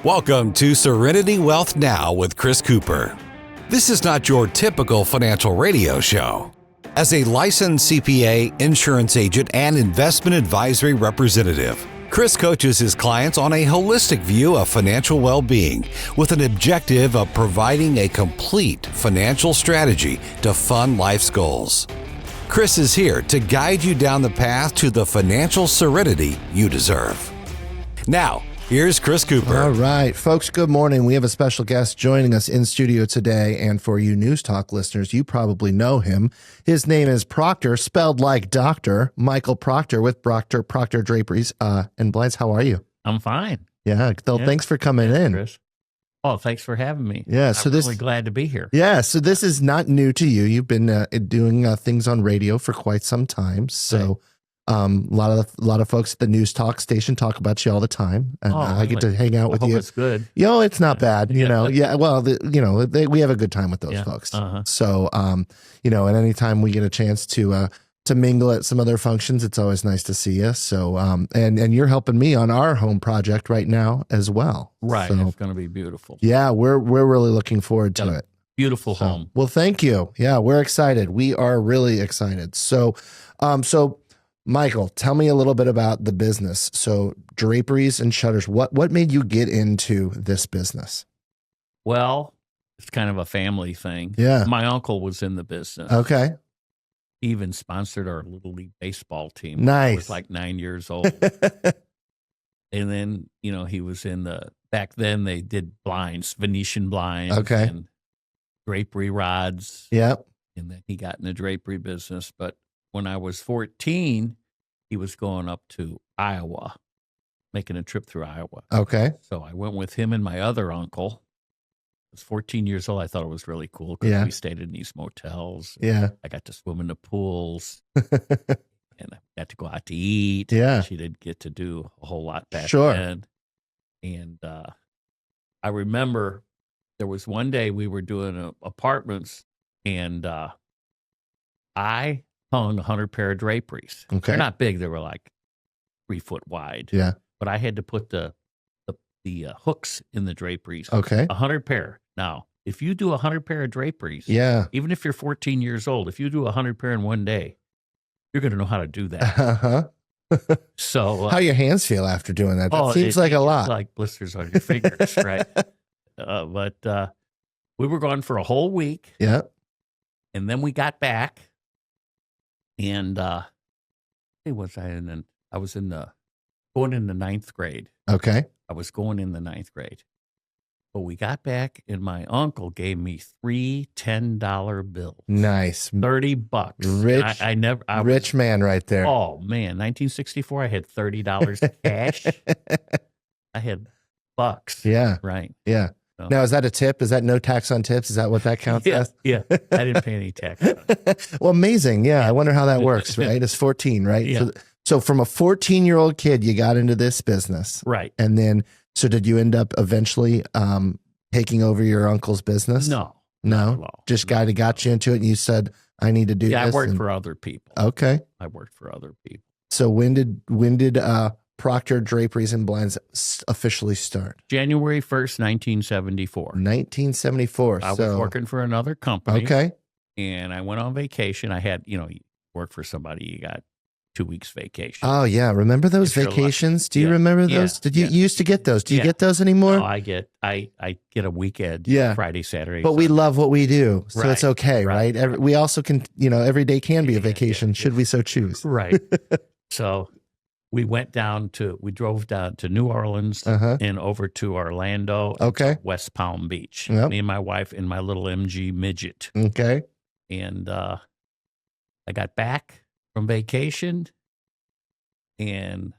Welcome to Serenity Wealth Now with Chris Cooper. This is not your typical financial radio show. As a licensed CPA, insurance agent, and investment advisory representative, Chris coaches his clients on a holistic view of financial well-being with an objective of providing a complete financial strategy to fund life's goals. Chris is here to guide you down the path to the financial serenity you deserve. Now, here's Chris Cooper. All right, folks, good morning. We have a special guest joining us in studio today. And for you News Talk listeners, you probably know him. His name is Proctor, spelled like doctor, Michael Proctor with Proctor Draperies and Blinds. How are you? I'm fine. Yeah, thanks for coming in. Chris. Oh, thanks for having me. Yeah, so I'm really glad to be here. Yeah, so this is not new to you. You've been doing things on radio for quite some time. So a lot of folks at the News Talk station talk about you all the time, and I get to hang out with you. It's good. It's not bad. We have a good time with those folks. So and anytime we get a chance to mingle at some other functions, it's always nice to see you. So and you're helping me on our home project right now as well. Right, So, it's going to be beautiful. yeah, we're really looking forward to it. Beautiful home. Well, thank you. Yeah, we're excited. We are really excited. So Michael, tell me a little bit about the business. So draperies and shutters, what made you get into this business? Well, it's kind of a family thing. Yeah. My uncle was in the business. Okay. He even sponsored our Little League baseball team. Nice. I was like 9 years old. And then, he was back then they did blinds, Venetian blinds. Okay. And drapery rods. Yep. And then he got in the drapery business. But when I was 14, he was going up to Iowa, making a trip through Iowa. Okay. So I went with him and my other uncle. I was 14 years old. I thought it was really cool because we stayed in these motels. Yeah. I got to swim in the pools and I got to go out to eat. Yeah. She didn't get to do a whole lot back Sure. then. And I remember there was one day we were doing apartments and I hung 100 pair of draperies. Okay. They're not big. They were like 3 foot wide. Yeah. But I had to put the hooks in the draperies. Okay. 100 pair. Now, if you do 100 pair of draperies, Yeah. even if you're 14 years old, if you do 100 pair in one day, you're going to know how to do that. Uh-huh. So How your hands feel after doing that? That seems like a lot. Like blisters on your fingers, right? But we were gone for a whole week. Yeah. And then we got back. And I was going in the ninth grade. Okay. I was going in the ninth grade. But we got back, and my uncle gave me 3 $10 bills. Nice. $30. Rich. Rich man right there. Oh, man. 1964, I had $30 cash. I had bucks. Yeah. Right. Yeah. So. Now, is that a tip? Is that no tax on tips? Is that what that counts as? Yeah. I didn't pay any tax on it. Well, amazing. Yeah. I wonder how that works, right? It's 14, right? Yeah. So from a 14-year-old kid, you got into this business. Right. And then, so did you end up eventually taking over your uncle's business? No. No? Just guy that got you into it and you said, I need to do this. Yeah, I worked for other people. Okay. I worked for other people. So when did Proctor Draperies and Blinds officially start? January 1st, 1974. 1974. I was working for another company. Okay. And I went on vacation. I had, you work for somebody, you got 2 weeks vacation. Oh, yeah. Remember those If you're vacations? Do you remember those? Did you used to get those? Do you get those anymore? No, I get a weekend, Friday, Saturday. But we love what we do, so it's okay, right? Right. We also can, every day can be a vacation, should we so choose. Right. So we drove down to New Orleans and over to Orlando, and to West Palm Beach. Yep. Me and my wife and my little MG midget. Okay. And I got back from vacation, and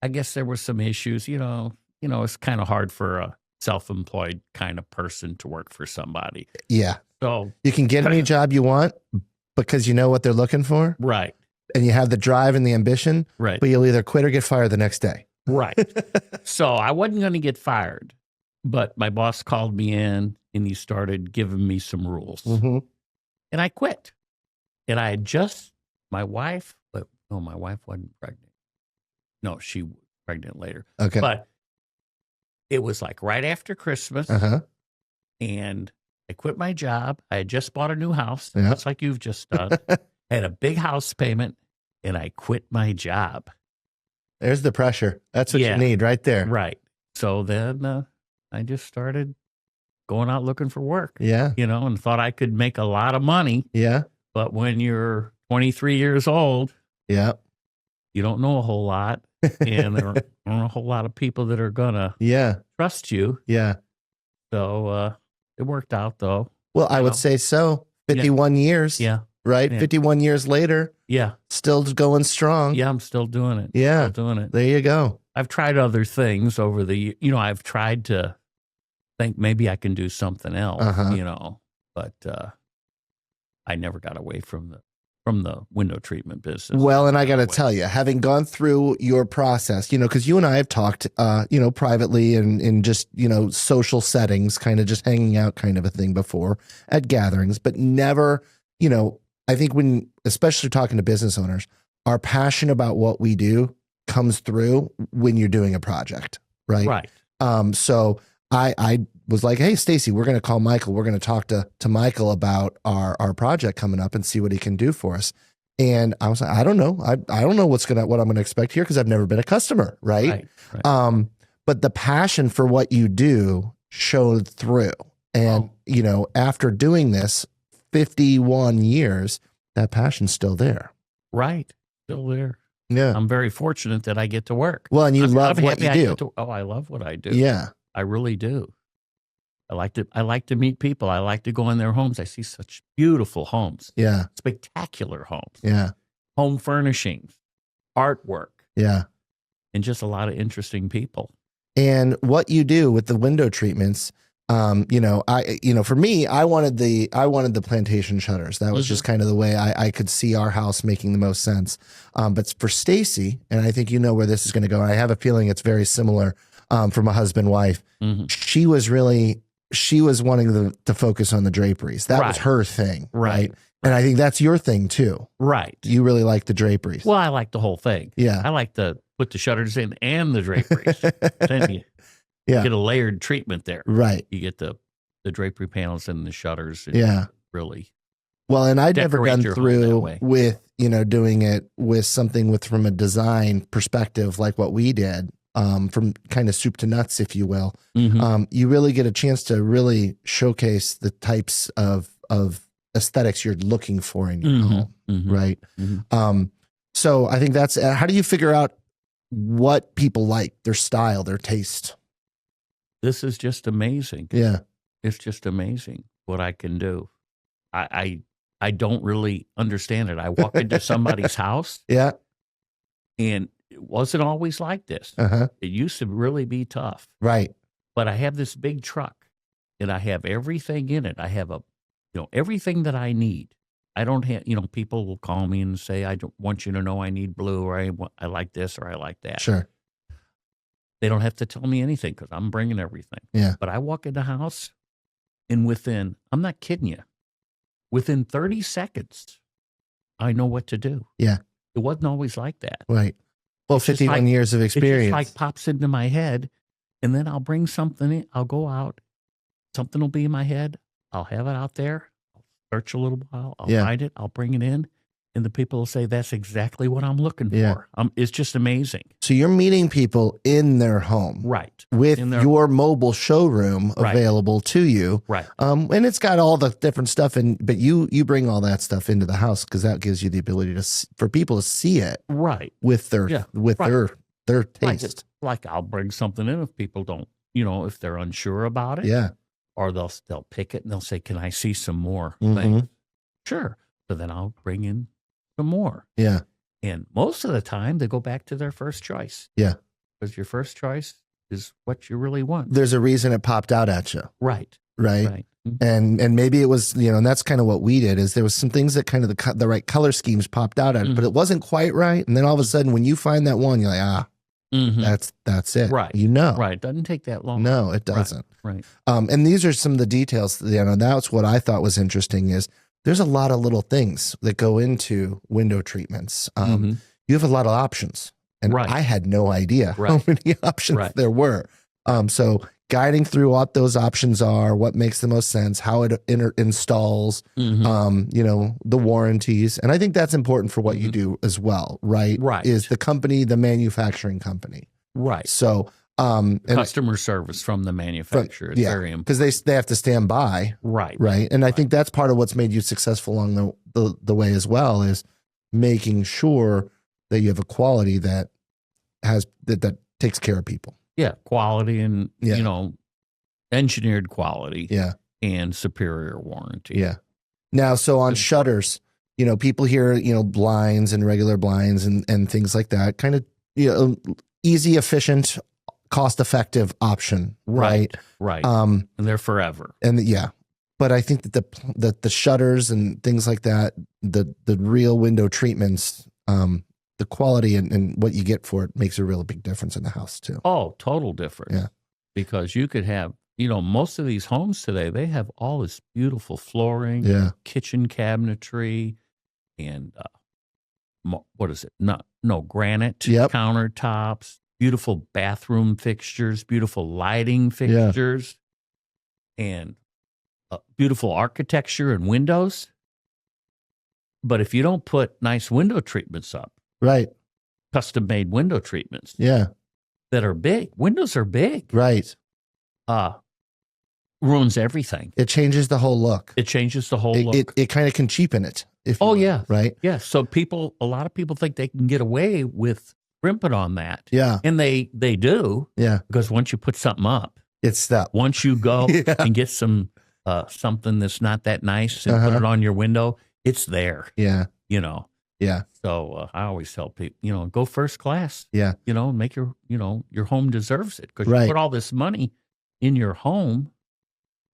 I guess there were some issues. It's kind of hard for a self-employed kind of person to work for somebody. Yeah. So you can get any job you want because you know what they're looking for. Right. And you have the drive and the ambition. Right. But you'll either quit or get fired the next day. Right. So I wasn't going to get fired, but my boss called me in and he started giving me some rules. Mm-hmm. And I quit. And I had my wife wasn't pregnant. No, she was pregnant later. Okay. But It was like right after Christmas, and I quit my job. I had just bought a new house, just like you've just done. I had a big house payment, and I quit my job. There's the pressure. That's what you need right there. Right. So then I just started going out looking for work. Yeah. And thought I could make a lot of money. Yeah. But when you're 23 years old, you don't know a whole lot. And there aren't a whole lot of people that are going to trust you. Yeah. So it worked out, though. Well, I would say so. 51 years. Yeah. Right? Yeah. 51 years later. Yeah. Still going strong. Yeah, I'm still doing it. Yeah. Still doing it. There you go. I've tried other things over the, I've tried to think maybe I can do something else, but I never got away from the window treatment business. Well, and I got to tell you, having gone through your process, because you and I have talked, privately and in just, social settings, kind of just hanging out kind of a thing before at gatherings, but never, I think especially talking to business owners, our passion about what we do comes through when you're doing a project, right? Right. So I was like, hey, Stacy, we're going to call Michael. We're going to talk to Michael about our project coming up and see what he can do for us. And I was like, I don't know. I don't know what I'm going to expect here because I've never been a customer, right? But the passion for what you do showed through. And, after doing this 51 years, that passion's still there. Right. Still there. Yeah. I'm very fortunate that I get to work. Well, and you love what you do. I love what I do. Yeah. I really do. I like to meet people. I like to go in their homes. I see such beautiful homes. Yeah. Spectacular homes. Yeah. Home furnishings, artwork. Yeah. And just a lot of interesting people. And what you do with the window treatments, for me, I wanted the plantation shutters. That was just kind of the way I could see our house making the most sense. But for Stacy, and I think where this is going to go, and I have a feeling it's very similar from a husband-wife. She was wanting to focus on the draperies. That was her thing, right? And I think that's your thing too. Right. You really like the draperies. Well, I like the whole thing. Yeah. I like to put the shutters in and the draperies. Then you get a layered treatment there. Right. You get the drapery panels and the shutters. And really. Well, and I'd never gone through with, doing it with something from a design perspective like what we did. From kind of soup to nuts, if you will, you really get a chance to really showcase the types of aesthetics you're looking for in your home, right? So I think that's how do you figure out what people like, their style, their taste? This is just amazing. Yeah, it's just amazing what I can do. I don't really understand it. I walk into somebody's house, and it wasn't always like this. It used to really be tough. Right. But I have this big truck and I have everything in it. I have everything that I need. I don't have, people will call me and say, I don't want you to know I need blue or I like this or I like that. Sure. They don't have to tell me anything because I'm bringing everything. Yeah. But I walk in the house and I'm not kidding you, within 30 seconds, I know what to do. Yeah. It wasn't always like that. Right. Well, 51 years of experience. It just pops into my head, and then I'll bring something in. I'll go out. Something will be in my head. I'll have it out there. I'll search a little while. I'll find it. I'll bring it in, and the people will say, that's exactly what I'm looking for. It's just amazing. So you're meeting people in their home. Right. With your mobile showroom available to you. Right. And it's got all the different stuff, but you bring all that stuff into the house because that gives you the ability for people to see it. Right. With their their taste. Like I'll bring something in if people don't, if they're unsure about it. Yeah. Or they'll pick it and they'll say, can I see some more things? Sure. So then I'll bring in some more. Yeah. And most of the time they go back to their first choice. Yeah. Because your first choice is what you really want. There's a reason it popped out at you. Right. Right. And maybe it was, and that's kind of what we did is there was some things that kind of the right color schemes popped out at it, but it wasn't quite right. And then all of a sudden when you find that one, you're like, that's it. Right. Right. It doesn't take that long. No, it doesn't. Right. And these are some of the details, that's what I thought was interesting is there's a lot of little things that go into window treatments. You have a lot of options. And I had no idea how many options there were. So guiding through what those options are, what makes the most sense, how it installs, the warranties. And I think that's important for what you do as well, right? Right. Is the company, the manufacturing company. Right. So customer service from the manufacturer is very important. Because they have to stand by. Right. Right. And I think that's part of what's made you successful along the way as well, is making sure that you have a quality that has that takes care of people. Yeah, quality and engineered quality. Yeah. And superior warranty. Yeah. Now, so on shutters, people hear blinds and regular blinds and things like that. Kind of easy, efficient, cost-effective option, right? Right. And they're forever. And but I think that the shutters and things like that, the real window treatments, the quality and what you get for it makes a real big difference in the house too. Oh, total difference. Yeah. Because you could have, most of these homes today, they have all this beautiful flooring, kitchen cabinetry, and what is it? No, granite countertops, beautiful bathroom fixtures, beautiful lighting fixtures, and beautiful architecture and windows. But if you don't put nice window treatments up, right, custom-made window treatments, that are big, windows are big, right, ruins everything. It changes the whole look. It changes the whole look. It kind of can cheapen it. Right? Yeah. So a lot of people think they can get away with scrimping on that. Yeah. And they do. Yeah. Because once you put something up, it's stuck. Once you go and get some something that's not that nice and put it on your window, it's there. Yeah. Yeah. So I always tell people, go first class. Yeah. Make your home deserves it, because you put all this money in your home.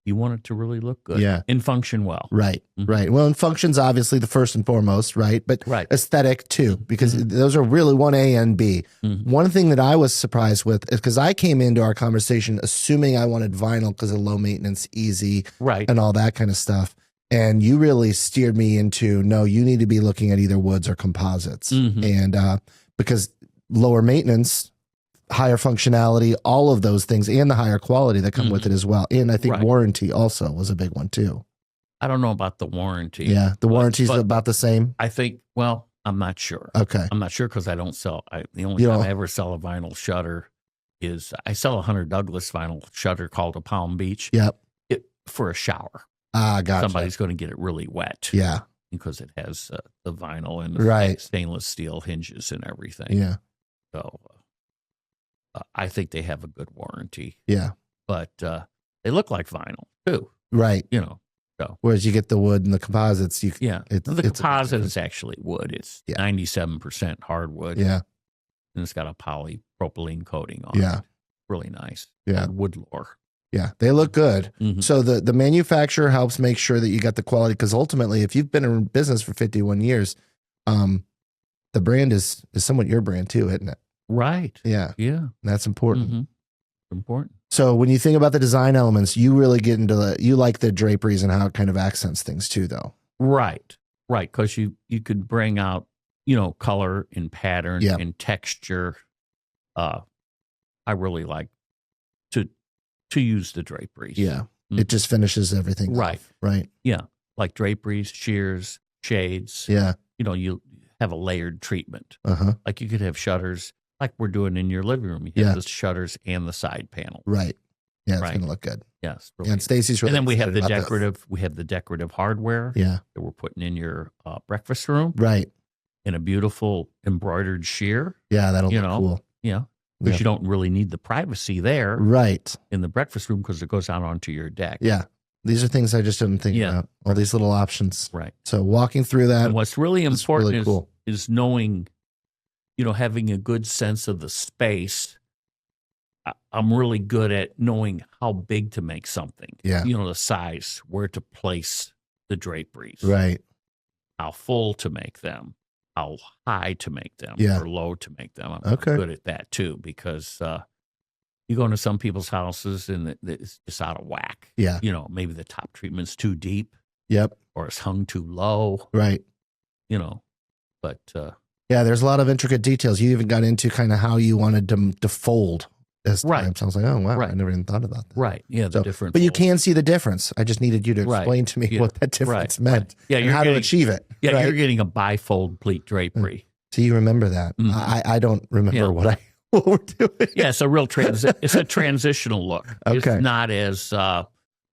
You want it to really look good and function well. Right, right. Well, and function's obviously the first and foremost, right? But aesthetic too, because those are really 1A and B. One thing that I was surprised with is because I came into our conversation assuming I wanted vinyl because of low maintenance, easy, and all that kind of stuff. And you really steered me into, no, you need to be looking at either woods or composites. And because lower maintenance, higher functionality, all of those things, and the higher quality that come with it as well. And I think warranty also was a big one too. I don't know about the warranty. Yeah, the warranty's about the same. I think, I'm not sure. Okay. I'm not sure because I don't sell. The only time I ever sell a vinyl shutter is I sell a Hunter Douglas vinyl shutter called a Palm Beach. Yep. For a shower. Gotcha. Somebody's going to get it really wet. Yeah. Because it has the vinyl and the stainless steel hinges and everything. Yeah. So I think they have a good warranty. Yeah. But they look like vinyl too. Right. So whereas you get the wood and the composites, the composite is actually wood. It's 97% hardwood. Yeah. And it's got a polypropylene coating on it. Really nice. Yeah. Wood lore. Yeah, they look good. So the manufacturer helps make sure that you got the quality, because ultimately, if you've been in business for 51 years, the brand is somewhat your brand too, isn't it? Right. Yeah. Yeah. That's important. Important. So when you think about the design elements, you really get into you like the draperies and how it kind of accents things too, though. Right. Right. Because you could bring out, color and pattern and texture. I really like to use the draperies. Yeah. It just finishes everything off, right? Yeah. Like draperies, shears, shades. Yeah. You have a layered treatment. Like you could have shutters like we're doing in your living room. You have the shutters and the side panel. Right. Yeah, it's going to look good. Yes. Really and Stacy's really And then we have the decorative hardware that we're putting in your breakfast room. Right. And a beautiful embroidered sheer. Yeah, that'll look cool. Yeah. Because you don't really need the privacy there. Right. In the breakfast room, because it goes out onto your deck. Yeah. These are things I just didn't think about. All these little options. Right. So walking through that. And what's really important is knowing, having a good sense of the space. I'm really good at knowing how big to make something. Yeah. The size, where to place the draperies. Right. How full to make them. How high to make them or low to make them. I'm good at that too, because you go into some people's houses and it's just out of whack. Yeah. Maybe the top treatment's too deep. Yep. Or it's hung too low. Right. But there's a lot of intricate details. You even got into kind of how you wanted to fold as time. Right. So I was like, oh, wow, Right. I never even thought about that. Right. Yeah, the difference. But you can see the difference. I just needed you to explain to me what that difference meant and how to achieve it. Yeah, you're getting a bifold pleat drapery. So you remember that. I don't remember what we're doing. Yeah, it's a real it's a transitional look. Okay. It's not as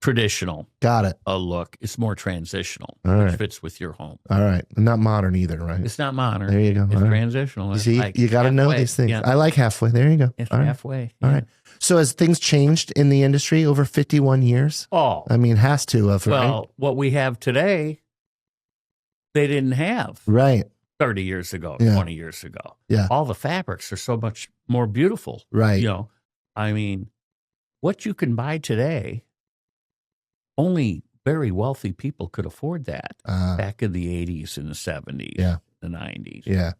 traditional. Got it. A look. It's more transitional. All right. Which fits with your home. All right. Not modern either, right? It's not modern. There you go. It's transitional. You It's see, like you got to know these things. Yeah. I like halfway. There you go. It's All right. halfway. All right. So has things changed in the industry over 51 years? Oh. I mean, has to have, right? Well, what we have today, they didn't have Right. 30 years ago, Yeah. 20 years ago. Yeah. All the fabrics are so much more beautiful. Right. You know, I mean, what you can buy today, only very wealthy people could afford that back in the 80s and the 70s, the 90s. Yeah.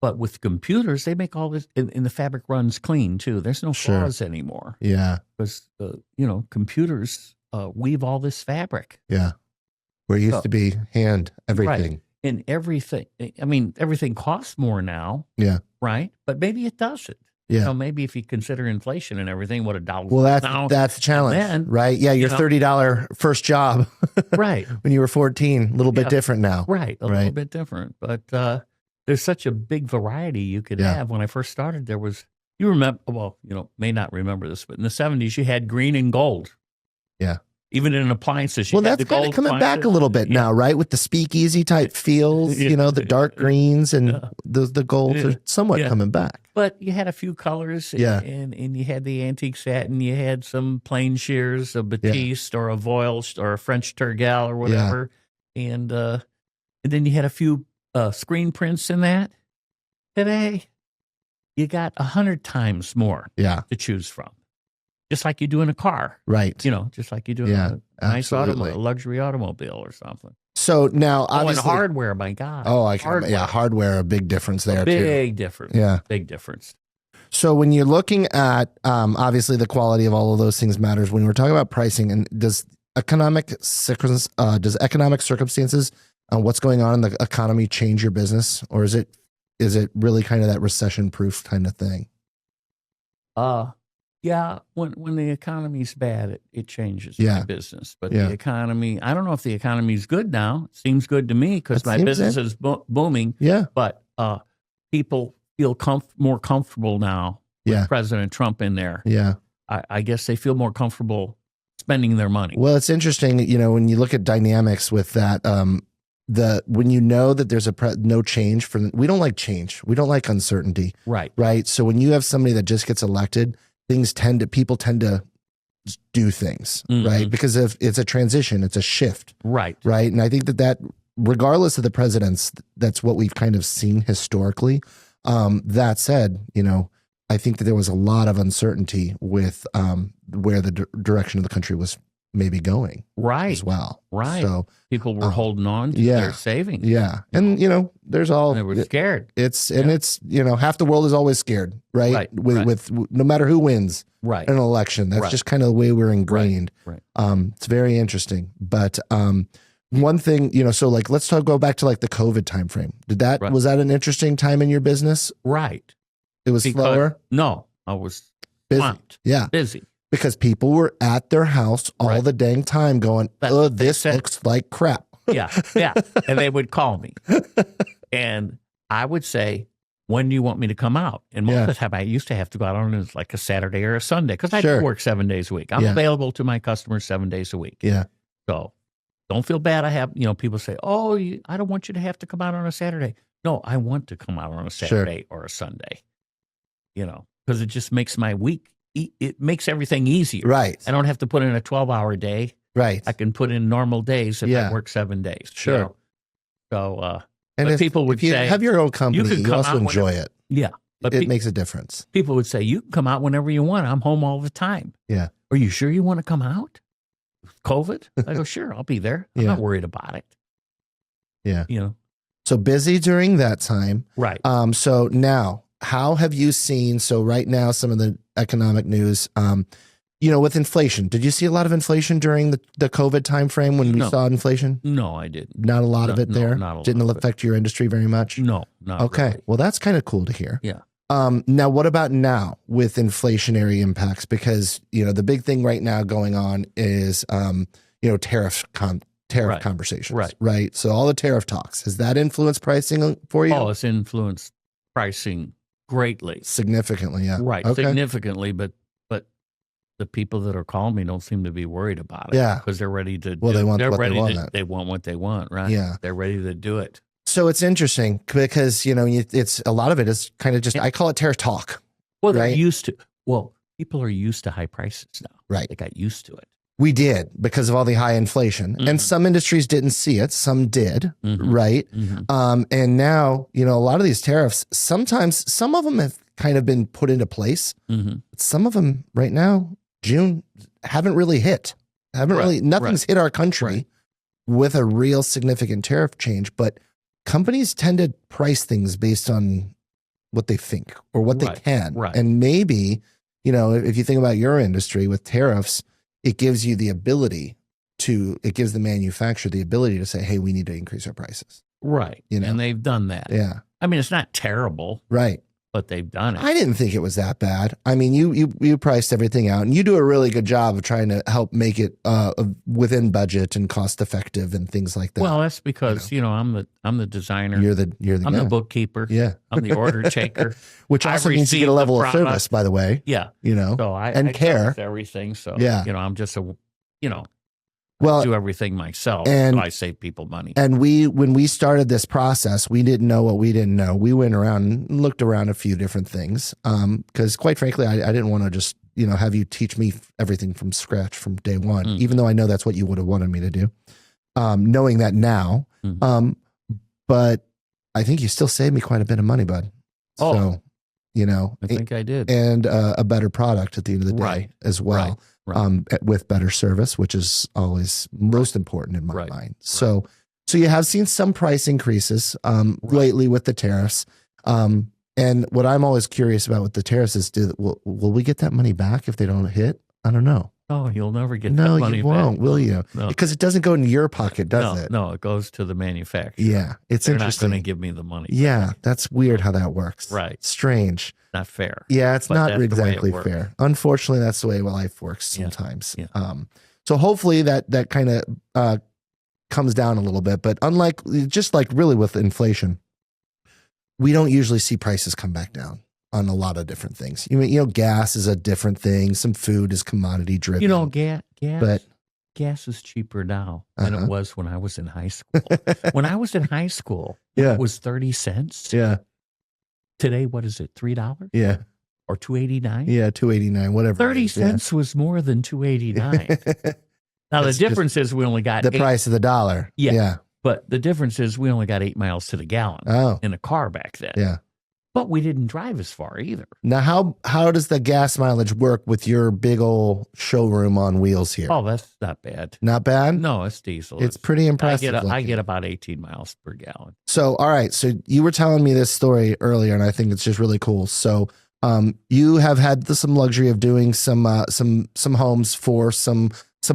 But with computers, they make all this, and the fabric runs clean too. There's no flaws anymore. Yeah. Because, computers weave all this fabric. Yeah. Where it used to be hand everything. Right. And everything, I mean, everything costs more now. Yeah. Right. But maybe it doesn't. Yeah. You know, maybe if you consider inflation and everything, what $1. Well, that's the challenge, then, right? Yeah, your $30 first job, right? When you were 14, a little bit different now, right? A little bit different, but there's such a big variety you could have. When I first started, there was, you remember, well, may not remember this, but in the 70s, you had green and gold. Yeah. Even in appliances, well, that's kind of coming back a little bit now, right? With the speakeasy type feels, the dark greens and the golds are somewhat coming back. But you had a few colors, and you had the antique satin, you had some plain shears, a batiste or a voile or a French tergal or whatever, and then you had a few screen prints in that. Today, you got 100 times more to choose from. Just like you do in a car. Right. Just like you do in a nice automobile, a luxury automobile or something. So now, obviously, and hardware, my God. Oh, hardware, a big difference there too. Big difference. Yeah. Big difference. So when you're looking at, obviously the quality of all of those things matters. When we're talking about pricing, and does economic circumstances on what's going on in the economy change your business? Or is it really kind of that recession proof kind of thing? Yeah, when the economy's bad, it changes my business. But the economy, I don't know if the economy's good now. It seems good to me because my business is booming. Yeah. But people feel more comfortable now with President Trump in there. Yeah. I guess they feel more comfortable spending their money. Well, it's interesting, when you look at dynamics with that, when you know that there's no change we don't like change. We don't like uncertainty. Right. Right. So when you have somebody that just gets elected, people tend to do things, right? Because it's a transition, it's a shift. Right. Right. And I think that regardless of the presidents, that's what we've kind of seen historically. That said, I think that there was a lot of uncertainty with where the direction of the country was maybe going as well. Right. So people were holding on to their savings. Yeah. And there's all they were scared. It's half the world is always scared, right? With no matter who wins in an election. That's just kind of the way we're ingrained. Right. It's very interesting. But one thing, so like let's go back to like the COVID timeframe. Was that an interesting time in your business? Right. It was slower? No, I was busy. Swamped. Yeah. Busy. Because people were at their house all the dang time going, oh, this looks like crap. Yeah. And they would call me. And I would say, when do you want me to come out? And most of the time I used to have to go out on like a Saturday or a Sunday because I work 7 days a week. I'm available to my customers 7 days a week. Yeah. So don't feel bad. I have, people say, oh, I don't want you to have to come out on a Saturday. No, I want to come out on a Saturday or a Sunday, because it just makes my week. It makes everything easier. Right. I don't have to put in a 12-hour day. Right. I can put in normal days if I work 7 days. Sure. So, and people would if you say, have your own company, you also enjoy it. Yeah. But it makes a difference. People would say, you can come out whenever you want. I'm home all the time. Yeah. Are you sure you want to come out? COVID? I go, sure, I'll be there. I'm not worried about it. Yeah. So busy during that time. Right. So now, how have you seen, right now, some of the economic news, with inflation, did you see a lot of inflation during the COVID timeframe when we saw inflation? No, I didn't. Not a lot of it there? Not a lot Didn't of affect your industry very much? No, not Okay. really. Well, that's kind of cool to hear. Yeah. Now, what about now with inflationary impacts? Because, the big thing right now going on is, tariff conversations, right? So all the tariff talks, has that influenced pricing for you? Oh, it's influenced pricing greatly. Significantly, yeah. Right, okay. significantly, but the people that are calling me don't seem to be worried about it. Yeah. Because they're ready to they want they're what ready they want. to, they want what they want, right? Yeah. They're ready to do it. So it's interesting because, it's a lot of it is kind of just, I call it tariff talk. Well, they're used to, people are used to high prices now. Right. They got used to it. We did because of all the high inflation, and some industries didn't see it. Some did. Right. And now, a lot of these tariffs, sometimes some of them have kind of been put into place. Some of them right now, June, haven't really hit. Nothing's hit our country with a real significant tariff change, but companies tend to price things based on what they think or what they can. Right. And maybe, if you think about your industry with tariffs, it gives you the ability it gives the manufacturer the ability to say, hey, we need to increase our prices. Right. And they've done that. Yeah. I mean, it's not terrible. Right. But they've done it. I didn't think it was that bad. I mean, you priced everything out, and you do a really good job of trying to help make it within budget and cost effective and things like that. Well, that's because I'm the designer. You're the I'm guy. the bookkeeper. Yeah, I'm the order taker. Which also means you get a level of service, by the way. Yeah, so I care everything. So I'm just I do everything myself, and so I save people money. And when we started this process, we didn't know what we didn't know. We went around and looked around a few different things because, quite frankly, I didn't want to just have you teach me everything from scratch from day one, even though I know that's what you would have wanted me to do. Knowing that now, but I think you still saved me quite a bit of money, bud. So, I think I did, and a better product at the end of the day as well. Right. With better service, which is always most important in my mind. So you have seen some price increases lately with the tariffs. And what I'm always curious about with the tariffs is, will we get that money back if they don't hit? I don't know. Oh, you'll never get that money back. No, you won't, will you? No. Because it doesn't go into your pocket, does it? No, it goes to the manufacturer. Yeah, it's They're interesting. not going to give me the money. Yeah, that's weird how that works. Right. Strange. Not fair. Yeah, it's not exactly fair. Unfortunately, that's the way life works sometimes. Yeah. So hopefully that kind of comes down a little bit. But just like really with inflation, we don't usually see prices come back down on a lot of different things. Gas is a different thing. Some food is commodity driven. Gas is cheaper now than it was when I was in high school. When I was in high school, it was 30 cents. Yeah. Today, what is it? $3? Yeah. Or $2.89? Yeah, $2.89, whatever. 30 cents was more than $2.89. Now, the difference is we only got the price of the dollar. Yeah. But the difference is we only got 8 miles to the gallon in a car back then. Yeah. But we didn't drive as far either. Now, how does the gas mileage work with your big old showroom on wheels here? Oh, that's not bad. Not bad? No, it's diesel. It's pretty impressive. I get about 18 miles per gallon. So, all right. So you were telling me this story earlier, and I think it's just really cool. So you have had some luxury of doing some homes for some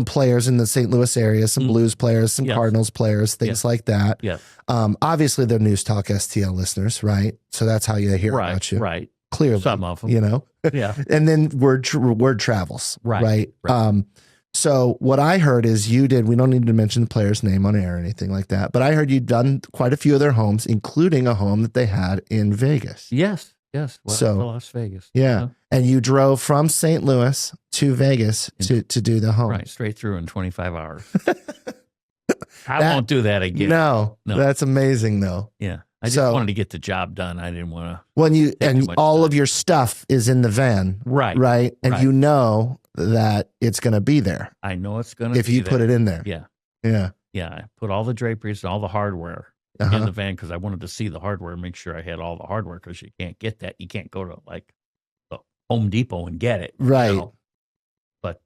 players in the St. Louis area, some Blues players, some Cardinals players, things like that. Yeah. Obviously, they're News Talk STL listeners, right? So that's how they hear about you. Right. Clearly. Some of them. Yeah. And then word travels. Right. So what I heard is we don't need to mention the player's name on air or anything like that, but I heard you'd done quite a few of their homes, including a home that they had in Vegas. Yes. So Las Vegas. Yeah. And you drove from St. Louis to Vegas to do the home. Right. Straight through in 25 hours. I won't do that again. No. That's amazing though. Yeah. I just wanted to get the job done. I didn't want to. Well, all of your stuff is in the van. Right. Right. And you know that it's going to be there. I know it's going to be if you put it in there. Yeah. Yeah. Yeah. I put all the draperies and all the hardware in the van because I wanted to see the hardware and make sure I had all the hardware because you can't get that. You can't go to like the Home Depot and get it. Right. But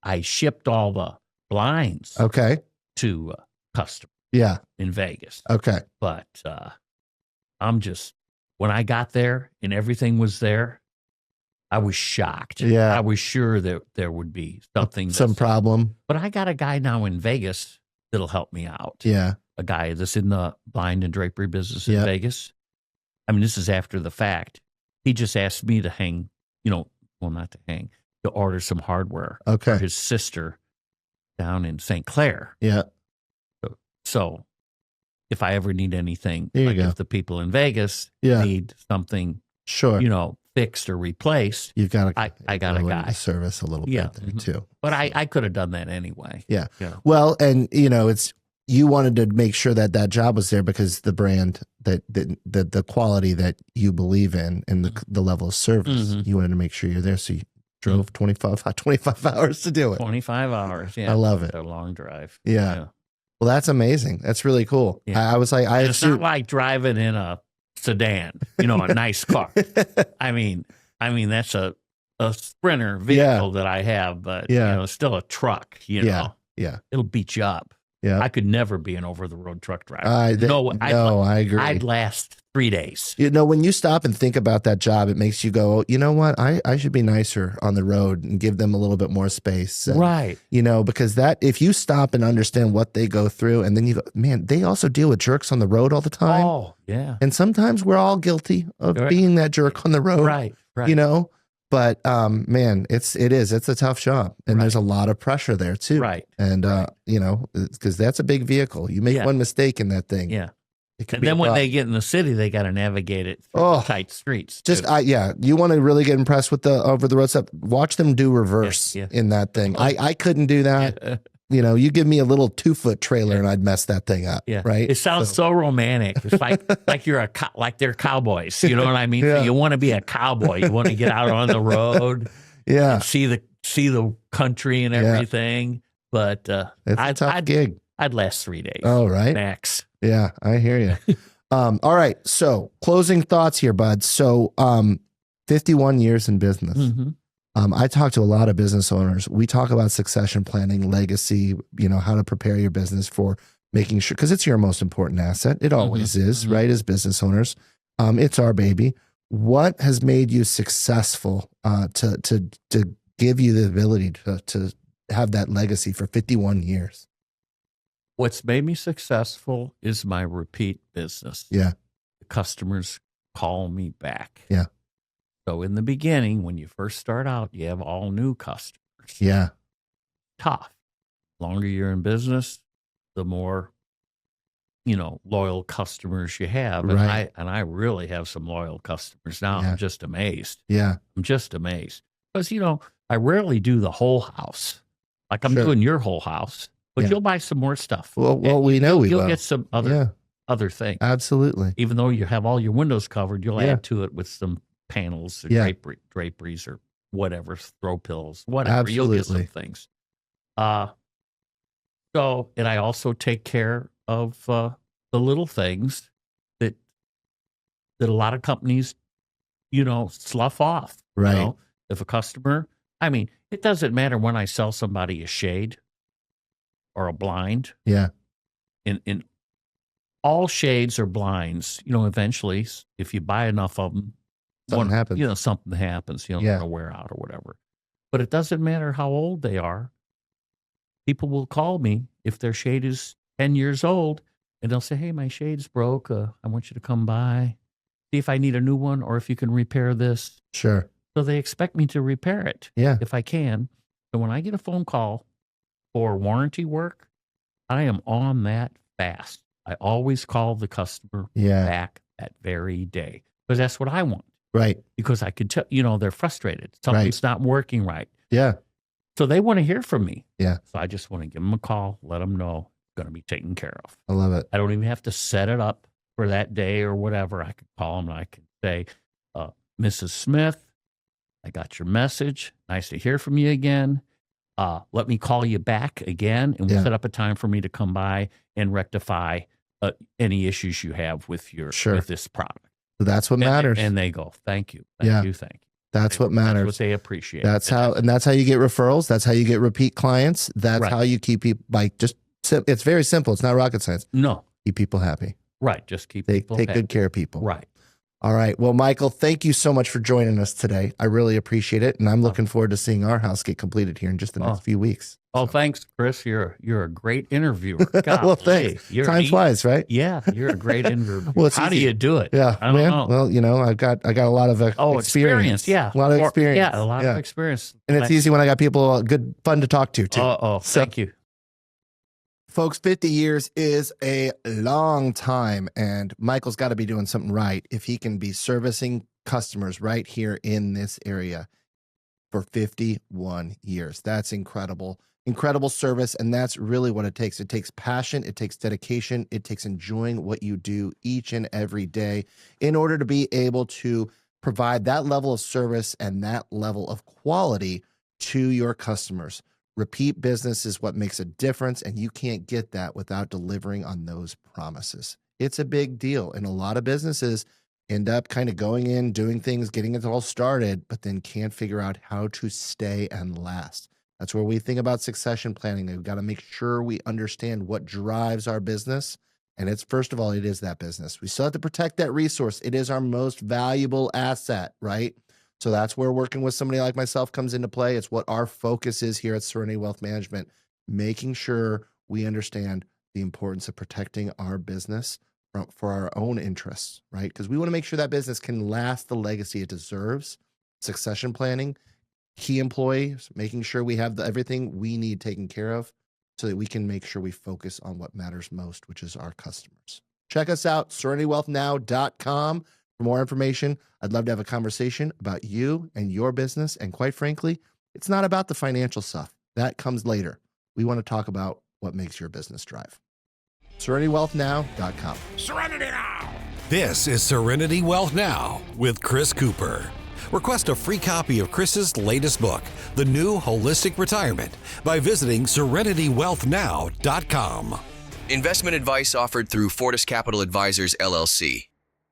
I shipped all the blinds to customers in Vegas. Okay. But when I got there and everything was there, I was shocked. Yeah. I was sure that there would be some problem. But I got a guy now in Vegas that'll help me out. Yeah. A guy that's in the blind and drapery business in Vegas. I mean, this is after the fact. He just asked me to hang, not to hang, to order some hardware for his sister down in St. Clair. Yeah. So if I ever need anything, if the people in Vegas need something, fixed or replaced, you've got I got a guy. Service a little bit there too. But I could have done that anyway. Yeah. Well, and you wanted to make sure that job was there because the brand the quality that you believe in and the level of service, you wanted to make sure you're there. So you drove 25 hours to do it. 25 hours. Yeah. I love it. A long drive. Yeah. Well, that's amazing. That's really cool. Yeah. I was like, it's not like driving in a sedan, a nice car. I mean, that's a Sprinter vehicle that I have, but it's still a truck, Yeah. It'll beat you up. Yeah. I could never be an over-the-road truck driver. I agree. I'd last 3 days. When you stop and think about that job, it makes you go, you know what? I should be nicer on the road and give them a little bit more space. And, right. Because if you stop and understand what they go through, and then you go, man, they also deal with jerks on the road all the time. Oh, yeah. And sometimes we're all guilty of being that jerk on the road. Right. But man, it's a tough job, and there's a lot of pressure there too. Right. And because that's a big vehicle. You make one mistake in that thing. Yeah. It can and be then when they get in the city, they got to navigate it through tight streets. You want to really get impressed with the over the road stuff. Watch them do reverse in that thing. I couldn't do that. You give me a little 2-foot trailer and I'd mess that thing up. Yeah. Right. It sounds so romantic. It's like you're like they're cowboys. You know what I mean? Yeah. You want to be a cowboy. You want to get out on the road. Yeah. And see the country and everything. But it's a tough gig. I'd last 3 days. Oh, right. Max. Yeah, I hear you. All right. So closing thoughts here, bud. So 51 years in business. I talk to a lot of business owners. We talk about succession planning, legacy, how to prepare your business for making sure, because it's your most important asset. It always is, right? As business owners, it's our baby. What has made you successful to give you the ability to have that legacy for 51 years? What's made me successful is my repeat business. Yeah. The customers call me back. Yeah. So in the beginning, when you first start out, you have all new customers. Yeah. Tough. The longer you're in business, the more, loyal customers you have. And Right. I really have some loyal customers now. Yeah. I'm just amazed. Yeah. I'm just amazed. Because, I rarely do the whole house. Like I'm Sure. doing your whole house. But Yeah. you'll buy some more stuff. Well, we know we will. You'll get some other things. Absolutely. Even though you have all your windows covered, you'll add to it with some panels or draperies or whatever, throw pills, whatever. Absolutely. You'll get some things. And I also take care of the little things that a lot of companies, slough off. Right. If a customer, it doesn't matter when I sell somebody a shade or a blind. Yeah. In all shades or blinds, eventually, if you buy enough of them, Something happens. Something happens, they're going to wear out or whatever. But it doesn't matter how old they are. People will call me if their shade is 10 years old, and they'll say, hey, my shade's broke. I want you to come by, see if I need a new one or if you can repair this. Sure. So they expect me to repair it if I can. So when I get a phone call for warranty work, I am on that fast. I always call the customer back that very day because that's what I want. Right. Because I could tell, they're frustrated. Something's not working right. Yeah. So they want to hear from me. Yeah. So I just want to give them a call, let them know it's going to be taken care of. I love it. I don't even have to set it up for that day or whatever. I could call them and I could say, Mrs. Smith, I got your message. Nice to hear from you again. Let me call you back again, and we'll set up a time for me to come by and rectify any issues you have with with this product. So that's what matters. And they go, thank you, thank you. That's what matters. That's what they appreciate. That's how you get referrals. That's how you get repeat clients. That's how you keep people it's very simple. It's not rocket science. No. Keep people happy. Right. Just keep people happy. Take good care of people. Right. All right. Well, Michael, thank you so much for joining us today. I really appreciate it. And I'm looking forward to seeing our house get completed here in just the next few weeks. Oh, thanks, Chris. You're a great interviewer. Well, thanks. Time flies, right? Yeah, you're a great interviewer. Well, how do you do it? Yeah, I don't know. Well, I got a lot of experience. Yeah, a lot of experience. Yeah, a lot of experience. And it's easy when I got people fun to talk to too. Thank you. Folks, 50 years is a long time, and Michael's got to be doing something right if he can be servicing customers right here in this area for 51 years. That's incredible. Incredible service, and that's really what it takes. It takes passion, it takes dedication, it takes enjoying what you do each and every day in order to be able to provide that level of service and that level of quality to your customers. Repeat business is what makes a difference, and you can't get that without delivering on those promises. It's a big deal, and a lot of businesses end up kind of going in, doing things, getting it all started, but then can't figure out how to stay and last. That's where we think about succession planning. We've got to make sure we understand what drives our business. And it's, first of all, it is that business. We still have to protect that resource. It is our most valuable asset, right? So that's where working with somebody like myself comes into play. It's what our focus is here at Serenity Wealth Management, making sure we understand the importance of protecting our business for our own interests, right? Because we want to make sure that business can last the legacy it deserves. Succession planning, key employees, making sure we have everything we need taken care of so that we can make sure we focus on what matters most, which is our customers. Check us out, SerenityWealthNow.com. For more information, I'd love to have a conversation about you and your business. And quite frankly, it's not about the financial stuff. That comes later. We want to talk about what makes your business drive. SerenityWealthNow.com. Serenity Now! This is Serenity Wealth Now with Chris Cooper. Request a free copy of Chris's latest book, The New Holistic Retirement, by visiting SerenityWealthNow.com. Investment advice offered through Fortis Capital Advisors, LLC.